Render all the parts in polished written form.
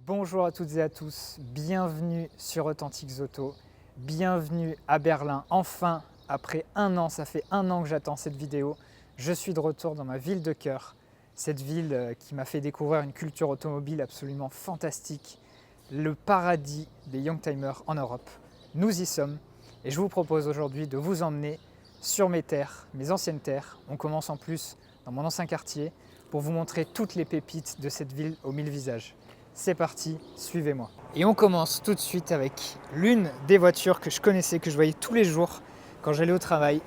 Bonjour à toutes et à tous, bienvenue sur Authentiques Auto, bienvenue à Berlin. Enfin, après un an, ça fait un an que j'attends cette vidéo, je suis de retour dans ma ville de cœur, cette ville qui m'a fait découvrir une culture automobile absolument fantastique, le paradis des youngtimers en Europe. Nous y sommes et je vous propose aujourd'hui de vous emmener sur mes terres, mes anciennes terres. On commence en plus dans mon ancien quartier pour vous montrer toutes les pépites de cette ville aux mille visages. C'est parti, suivez-moi. Et on commence tout de suite avec l'une des voitures que je connaissais, que je voyais tous les jours quand j'allais au travail.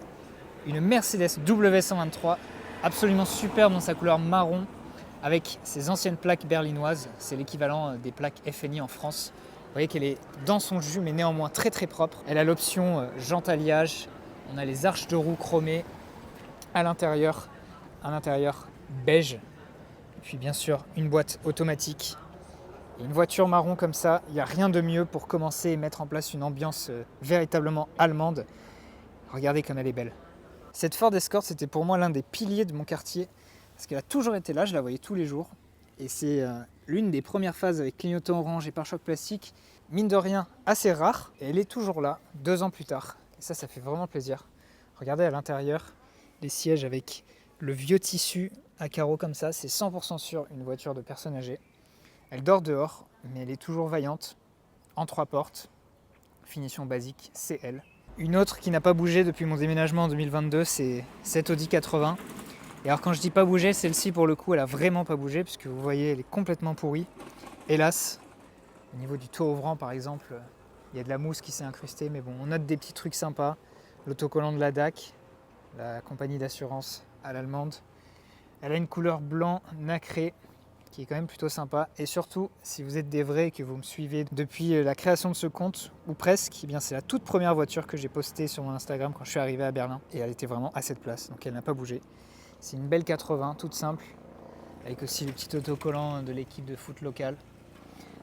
Une Mercedes W123, absolument superbe dans sa couleur marron, avec ses anciennes plaques berlinoises. C'est l'équivalent des plaques FNI en France. Vous voyez qu'elle est dans son jus, mais néanmoins très très propre. Elle a l'option jante alliage. On a les arches de roue chromées à l'intérieur, un intérieur beige. Et puis bien sûr, une boîte automatique. Et une voiture marron comme ça, il n'y a rien de mieux pour commencer et mettre en place une ambiance véritablement allemande. Regardez comme elle est belle. Cette Ford Escort, c'était pour moi l'un des piliers de mon quartier, parce qu'elle a toujours été là, je la voyais tous les jours. Et c'est l'une des premières phases avec clignotant orange et pare-chocs plastique, mine de rien assez rare, et elle est toujours là, 2 ans plus tard. Et ça fait vraiment plaisir. Regardez à l'intérieur, les sièges avec le vieux tissu à carreaux comme ça, c'est 100% sûr une voiture de personne âgée. Elle dort dehors, mais elle est toujours vaillante, en 3 portes, finition basique, CL. Une autre qui n'a pas bougé depuis mon déménagement en 2022, c'est cette Audi 80. Et alors quand je dis pas bougé, celle-ci pour le coup, elle a vraiment pas bougé, puisque vous voyez, elle est complètement pourrie. Hélas, au niveau du toit ouvrant par exemple, il y a de la mousse qui s'est incrustée, mais bon, on note des petits trucs sympas. L'autocollant de la DAC, la compagnie d'assurance à l'allemande. Elle a une couleur blanc nacré, qui est quand même plutôt sympa. Et surtout, si vous êtes des vrais et que vous me suivez depuis la création de ce compte, ou presque, eh bien c'est la toute première voiture que j'ai postée sur mon Instagram quand je suis arrivé à Berlin. Et elle était vraiment à cette place, donc elle n'a pas bougé. C'est une belle 80, toute simple, avec aussi le petit autocollant de l'équipe de foot locale.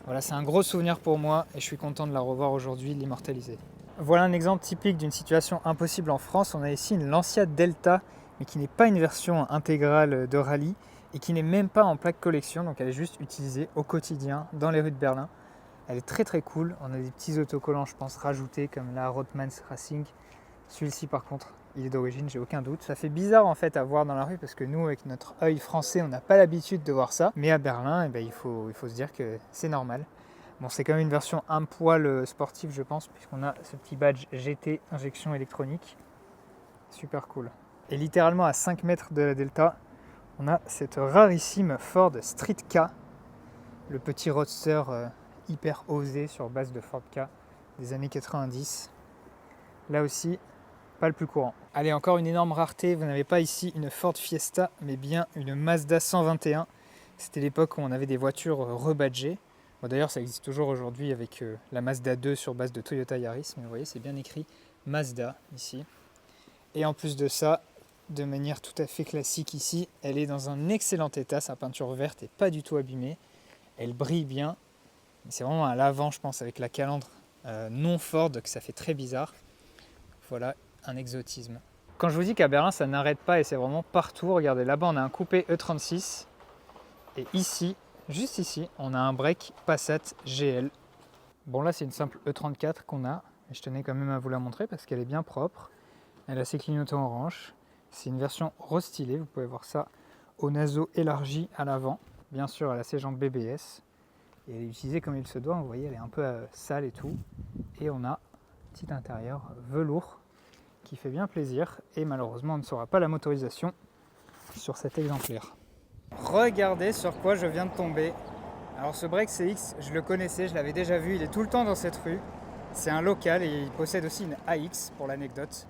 Voilà, c'est un gros souvenir pour moi et je suis content de la revoir aujourd'hui, de l'immortaliser. Voilà un exemple typique d'une situation impossible en France. On a ici une Lancia Delta, mais qui n'est pas une version intégrale de rallye, et qui n'est même pas en plaque collection, donc elle est juste utilisée au quotidien dans les rues de Berlin. Elle est très très cool, on a des petits autocollants je pense rajoutés comme la Rothmans Racing. Celui-ci par contre il est d'origine, j'ai aucun doute. Ça fait bizarre en fait à voir dans la rue parce que nous avec notre œil français on n'a pas l'habitude de voir ça. Mais à Berlin il faut se dire que c'est normal. Bon, c'est quand même une version un poil sportive je pense, puisqu'on a ce petit badge GT injection électronique. Super cool. Et littéralement à 5 mètres de la Delta, on a cette rarissime Ford Street K, le petit roadster hyper osé sur base de Ford K des années 90. Là aussi, pas le plus courant. Allez, encore une énorme rareté, vous n'avez pas ici une Ford Fiesta, mais bien une Mazda 121. C'était l'époque où on avait des voitures rebadgées. Bon, d'ailleurs, ça existe toujours aujourd'hui avec la Mazda 2 sur base de Toyota Yaris, mais vous voyez, c'est bien écrit Mazda ici. Et en plus de ça, de manière tout à fait classique ici, elle est dans un excellent état, sa peinture verte n'est pas du tout abîmée, elle brille bien, c'est vraiment à l'avant je pense avec la calandre non Ford que ça fait très bizarre. Voilà un exotisme. Quand je vous dis qu'à Berlin ça n'arrête pas et c'est vraiment partout, regardez là-bas on a un coupé E36 et ici, juste ici, on a un break Passat GL. Bon là c'est une simple E34 qu'on a, mais je tenais quand même à vous la montrer parce qu'elle est bien propre, elle a ses clignotants orange. C'est une version restylée, vous pouvez voir ça au naseau élargi à l'avant. Bien sûr, elle a ses jantes BBS et elle est utilisée comme il se doit. Vous voyez, elle est un peu sale et tout. Et on a un petit intérieur velours qui fait bien plaisir. Et malheureusement, on ne saura pas la motorisation sur cet exemplaire. Regardez sur quoi je viens de tomber. Alors ce break CX, je le connaissais, je l'avais déjà vu. Il est tout le temps dans cette rue. C'est un local et il possède aussi une AX pour l'anecdote.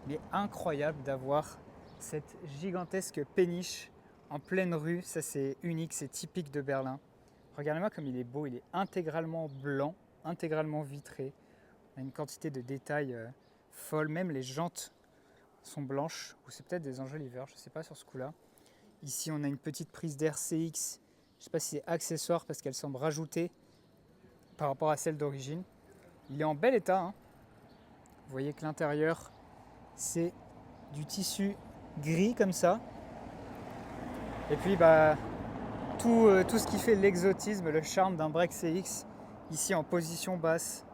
Mais incroyable d'avoir cette gigantesque péniche en pleine rue, ça c'est unique, c'est typique de Berlin. Regardez-moi comme il est beau, il est intégralement blanc, intégralement vitré. On a une quantité de détails folle, même les jantes sont blanches, ou c'est peut-être des enjoliveurs, je ne sais pas sur ce coup-là. Ici on a une petite prise d'air CX, je ne sais pas si c'est accessoire parce qu'elle semble rajoutée par rapport à celle d'origine. Il est en bel état, hein. Vous voyez que l'intérieur c'est du tissu gris comme ça. Et puis tout ce qui fait l'exotisme, le charme d'un break CX, ici en position basse.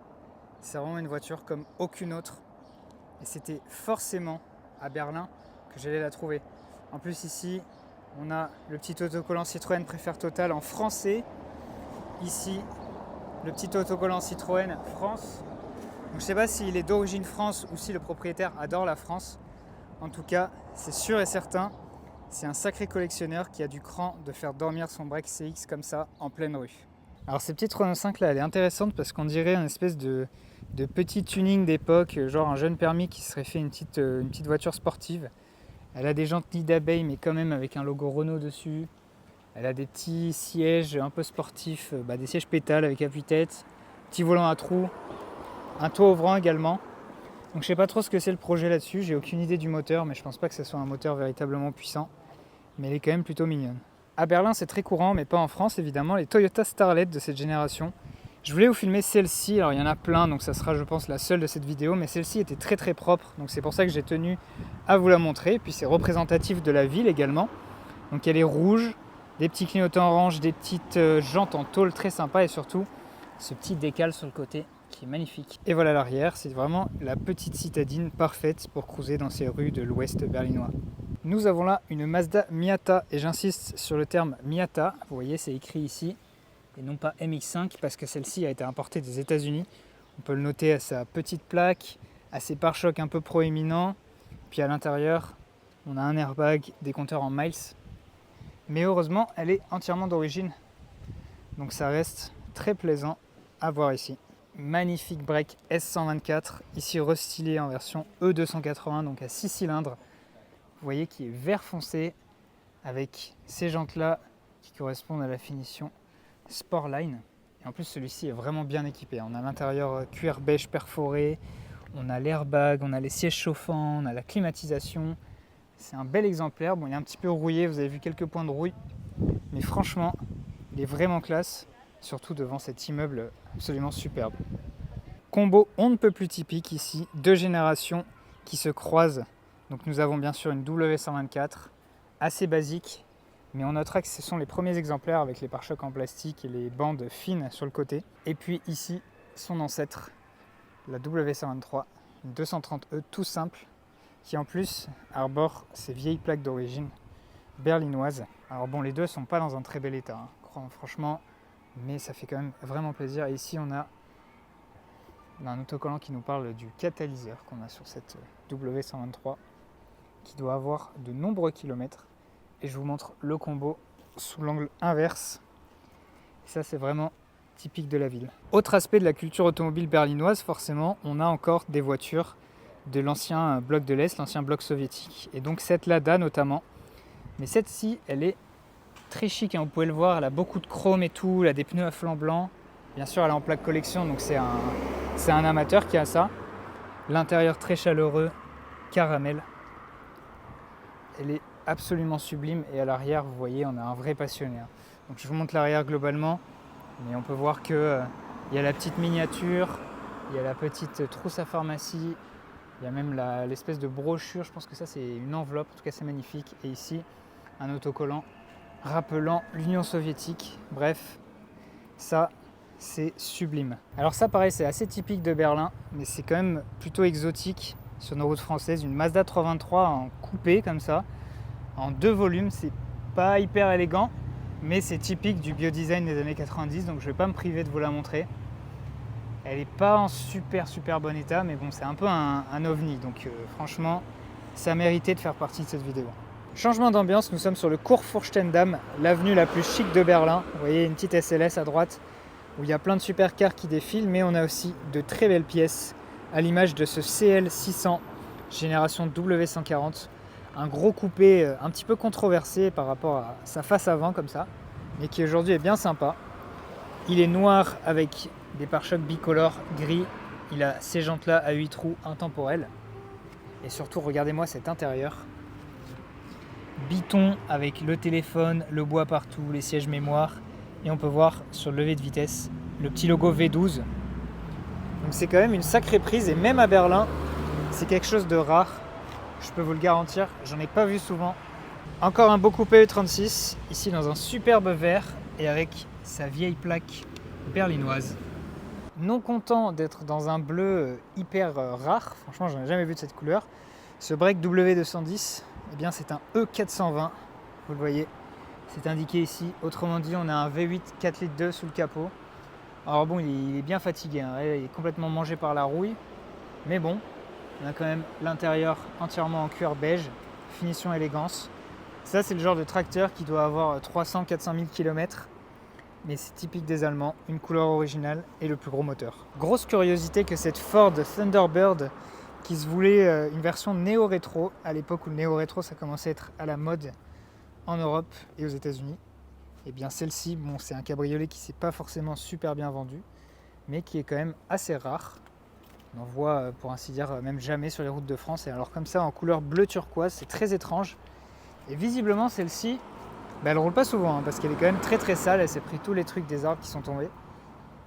C'est vraiment une voiture comme aucune autre. Et c'était forcément à Berlin que j'allais la trouver. En plus ici, on a le petit autocollant Citroën Préfère Total en français. Ici, le petit autocollant Citroën France. Donc, je ne sais pas s'il est d'origine France ou si le propriétaire adore la France. En tout cas, c'est sûr et certain, c'est un sacré collectionneur qui a du cran de faire dormir son break CX comme ça en pleine rue. Alors cette petite Renault 5 là, elle est intéressante parce qu'on dirait une espèce de petit tuning d'époque, genre un jeune permis qui serait fait une petite voiture sportive. Elle a des jantes nids d'abeille mais quand même avec un logo Renault dessus. Elle a des petits sièges un peu sportifs, des sièges pétales avec appuie-tête, petit volant à trous, un toit ouvrant également. Donc je sais pas trop ce que c'est le projet là-dessus, j'ai aucune idée du moteur, mais je pense pas que ce soit un moteur véritablement puissant. Mais elle est quand même plutôt mignonne. À Berlin c'est très courant, mais pas en France évidemment, les Toyota Starlet de cette génération. Je voulais vous filmer celle-ci, alors il y en a plein, donc ça sera je pense la seule de cette vidéo, mais celle-ci était très très propre, donc c'est pour ça que j'ai tenu à vous la montrer. Puis c'est représentatif de la ville également. Donc elle est rouge, des petits clignotants orange, des petites jantes en tôle très sympa et surtout ce petit décal sur le côté qui est magnifique. Et voilà l'arrière, c'est vraiment la petite citadine parfaite pour cruiser dans ces rues de l'ouest berlinois. Nous avons là une Mazda Miata et j'insiste sur le terme Miata, vous voyez c'est écrit ici et non pas MX5 parce que celle-ci a été importée des États-Unis. On peut le noter à sa petite plaque, à ses pare-chocs un peu proéminents, puis à l'intérieur on a un airbag, des compteurs en miles. Mais heureusement, elle est entièrement d'origine. Donc ça reste très plaisant à voir ici. Magnifique break S124, ici restylé en version E280, donc à 6 cylindres. Vous voyez qui est vert foncé, avec ces jantes-là qui correspondent à la finition Sportline. Et en plus, celui-ci est vraiment bien équipé. On a l'intérieur cuir beige perforé, on a l'airbag, on a les sièges chauffants, on a la climatisation. C'est un bel exemplaire, bon il est un petit peu rouillé, vous avez vu quelques points de rouille, mais franchement, il est vraiment classe, surtout devant cet immeuble absolument superbe. Combo on ne peut plus typique ici, deux générations qui se croisent. Donc nous avons bien sûr une W124, assez basique, mais on notera que ce sont les premiers exemplaires avec les pare-chocs en plastique et les bandes fines sur le côté. Et puis ici, son ancêtre, la W123, une 230e tout simple, qui en plus arbore ces vieilles plaques d'origine berlinoises. Alors bon, les deux sont pas dans un très bel état, hein, franchement, mais ça fait quand même vraiment plaisir. Et ici on a un autocollant qui nous parle du catalyseur qu'on a sur cette W123, qui doit avoir de nombreux kilomètres. Et je vous montre le combo sous l'angle inverse. Et ça c'est vraiment typique de la ville. Autre aspect de la culture automobile berlinoise, forcément, on a encore des voitures de l'ancien bloc de l'Est, l'ancien bloc soviétique. Et donc cette Lada notamment. Mais cette-ci, elle est très chic, hein. Vous pouvez le voir, elle a beaucoup de chrome et tout, elle a des pneus à flanc blanc. Bien sûr, elle est en plaque collection, donc c'est un amateur qui a ça. L'intérieur très chaleureux, caramel. Elle est absolument sublime et à l'arrière, vous voyez, on a un vrai passionné, hein. Donc je vous montre l'arrière globalement, mais on peut voir qu'il y a la petite miniature, il y a la petite trousse à pharmacie. Il y a même l'espèce de brochure, je pense que ça c'est une enveloppe, en tout cas c'est magnifique. Et ici, un autocollant rappelant l'Union soviétique. Bref, ça c'est sublime. Alors ça pareil, c'est assez typique de Berlin, mais c'est quand même plutôt exotique sur nos routes françaises. Une Mazda 323 en coupé comme ça, en 2 volumes, c'est pas hyper élégant, mais c'est typique du biodesign des années 90, donc je vais pas me priver de vous la montrer. Elle n'est pas en super bon état, mais bon, c'est un peu un ovni, donc franchement, ça méritait de faire partie de cette vidéo. Changement d'ambiance, nous sommes sur le Kurfürstendamm, l'avenue la plus chic de Berlin. Vous voyez une petite SLS à droite, où il y a plein de supercars qui défilent, mais on a aussi de très belles pièces, à l'image de ce CL600, génération W140. Un gros coupé un petit peu controversé par rapport à sa face avant, comme ça, mais qui aujourd'hui est bien sympa. Il est noir avec des pare-chocs bicolores gris, il a ces jantes là à 8 trous intemporelles et surtout regardez-moi cet intérieur biton avec le téléphone, le bois partout, les sièges mémoire et on peut voir sur le levier de vitesse le petit logo V12. Donc c'est quand même une sacrée prise et même à Berlin c'est quelque chose de rare, je peux vous le garantir, j'en ai pas vu souvent. Encore un beau coupé E36, ici dans un superbe vert et avec sa vieille plaque berlinoise. Non content d'être dans un bleu hyper rare, franchement j'en ai jamais vu de cette couleur, ce break W210, eh bien c'est un E420, vous le voyez, c'est indiqué ici. Autrement dit, on a un V8 4 litres 2 sous le capot. Alors bon, il est bien fatigué, hein, il est complètement mangé par la rouille, mais bon, on a quand même l'intérieur entièrement en cuir beige, finition élégance. Ça c'est le genre de tracteur qui doit avoir 300-400 000 km. Mais c'est typique des Allemands, une couleur originale et le plus gros moteur. Grosse curiosité que cette Ford Thunderbird qui se voulait une version néo-rétro, à l'époque où le néo-rétro ça commençait à être à la mode en Europe et aux États-Unis. Et bien celle-ci, bon, c'est un cabriolet qui s'est pas forcément super bien vendu, mais qui est quand même assez rare. On en voit pour ainsi dire même jamais sur les routes de France. Et alors comme ça en couleur bleu turquoise, c'est très étrange. Et visiblement celle-ci, elle roule pas souvent hein, parce qu'elle est quand même très très sale, elle s'est pris tous les trucs des arbres qui sont tombés.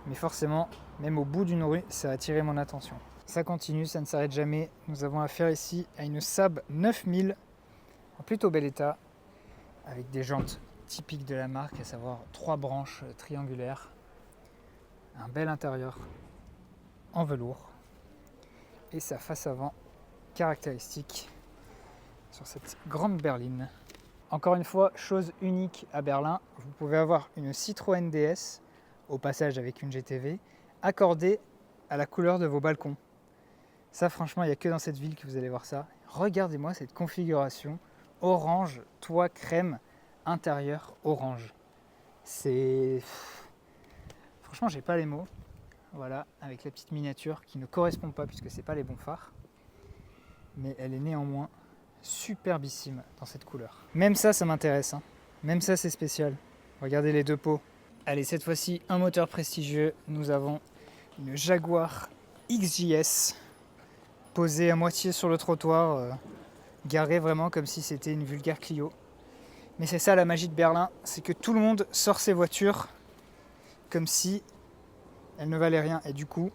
Mais forcément, même au bout d'une rue, ça a attiré mon attention. Ça continue, ça ne s'arrête jamais. Nous avons affaire ici à une Saab 9000 en plutôt bel état, avec des jantes typiques de la marque, à savoir 3 branches triangulaires, un bel intérieur en velours et sa face avant caractéristique sur cette grande berline. Encore une fois, chose unique à Berlin, vous pouvez avoir une Citroën DS, au passage avec une GTV, accordée à la couleur de vos balcons. Ça franchement, il n'y a que dans cette ville que vous allez voir ça. Regardez-moi cette configuration, orange, toit crème, intérieur orange. C'est... Franchement, j'ai pas les mots. Voilà, avec la petite miniature qui ne correspond pas puisque c'est pas les bons phares. Mais elle est néanmoins superbissime dans cette couleur. Même ça m'intéresse, hein. Même ça c'est spécial. Regardez les deux pots. Allez, cette fois-ci un moteur prestigieux. Nous avons une Jaguar XJS posée à moitié sur le trottoir, garée vraiment comme si c'était une vulgaire Clio. Mais c'est ça la magie de Berlin, c'est que tout le monde sort ses voitures comme si elles ne valaient rien. Et du coup,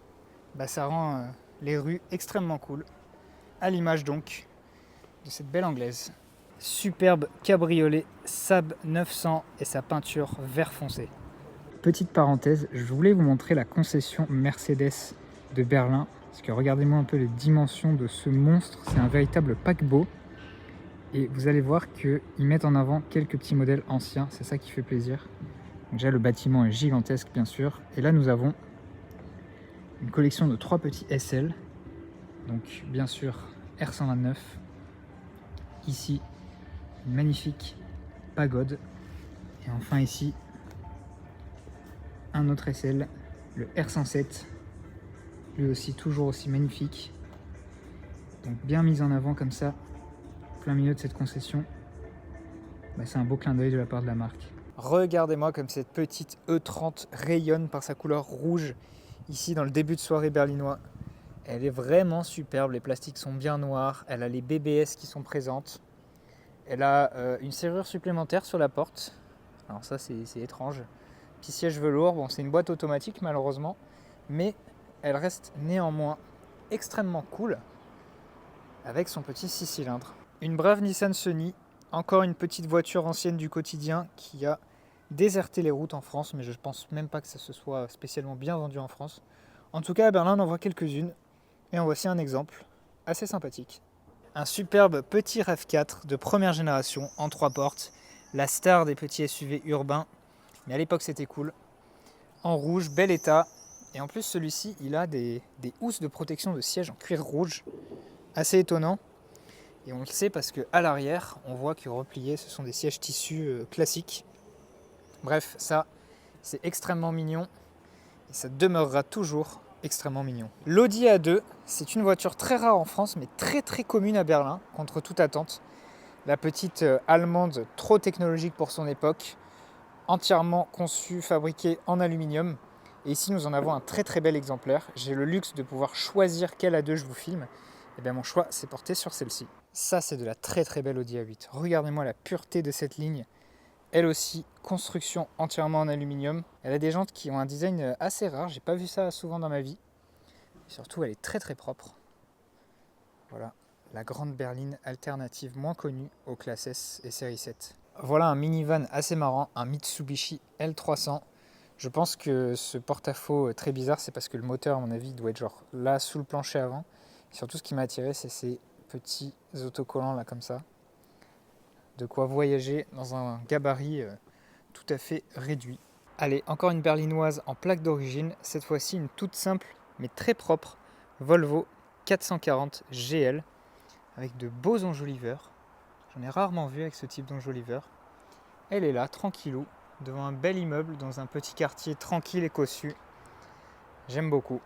ça rend les rues extrêmement cool. À l'image donc de cette belle anglaise. Superbe cabriolet Saab 900 et sa peinture vert foncé. Petite parenthèse, je voulais vous montrer la concession Mercedes de Berlin, parce que regardez-moi un peu les dimensions de ce monstre, c'est un véritable paquebot. Et vous allez voir qu'ils mettent en avant quelques petits modèles anciens, c'est ça qui fait plaisir. Donc déjà le bâtiment est gigantesque bien sûr, et là nous avons une collection de 3 petits SL, donc bien sûr R129, ici une magnifique pagode, et enfin ici un autre SL, le R107, lui aussi toujours aussi magnifique, donc bien mis en avant comme ça, plein milieu de cette concession. C'est un beau clin d'œil de la part de la marque. Regardez-moi comme cette petite E30 rayonne par sa couleur rouge ici dans le début de soirée berlinois. Elle est vraiment superbe, les plastiques sont bien noirs, elle a les BBS qui sont présentes. Elle a une serrure supplémentaire sur la porte. Alors ça c'est étrange. Petit siège velours, bon c'est une boîte automatique malheureusement, mais elle reste néanmoins extrêmement cool avec son petit 6 cylindres. Une brave Nissan Sunny, encore une petite voiture ancienne du quotidien qui a déserté les routes en France, mais je pense même pas que ça se soit spécialement bien vendu en France. En tout cas à Berlin on en voit quelques-unes, et en voici un exemple assez sympathique. Un superbe petit RAV4 de première génération en 3 portes, la star des petits SUV urbains, mais à l'époque c'était cool. En rouge, bel état, et en plus celui-ci il a des housses de protection de siège en cuir rouge, assez étonnant. Et on le sait parce qu'à l'arrière, on voit que repliés, ce sont des sièges tissus classiques. Bref, ça, c'est extrêmement mignon et ça demeurera toujours extrêmement mignon. L'Audi A2, c'est une voiture très rare en France, mais très très commune à Berlin, contre toute attente. La petite allemande trop technologique pour son époque, entièrement conçue, fabriquée en aluminium. Et ici, nous en avons un très très bel exemplaire. J'ai le luxe de pouvoir choisir quelle A2 je vous filme. Et bien mon choix s'est porté sur celle-ci. Ça c'est de la très très belle Audi A8. Regardez-moi la pureté de cette ligne. Elle aussi, construction entièrement en aluminium. Elle a des jantes qui ont un design assez rare. J'ai pas vu ça souvent dans ma vie. Et surtout elle est très très propre. Voilà. la grande berline alternative moins connue aux classes S et série 7. Voilà un minivan assez marrant, un Mitsubishi L300. Je pense que ce porte-à-faux très bizarre, c'est parce que le moteur, à mon avis, doit être genre là sous le plancher avant. Et surtout, ce qui m'a attiré, c'est ces petits autocollants là comme ça. De quoi voyager dans un gabarit tout à fait réduit. Allez, encore une berlinoise en plaque d'origine, cette fois-ci une toute simple mais très propre Volvo 440 GL avec de beaux enjoliveurs. J'en ai rarement vu avec ce type d'enjoliveur. Elle est là, tranquillou, devant un bel immeuble dans un petit quartier tranquille et cossu. J'aime beaucoup.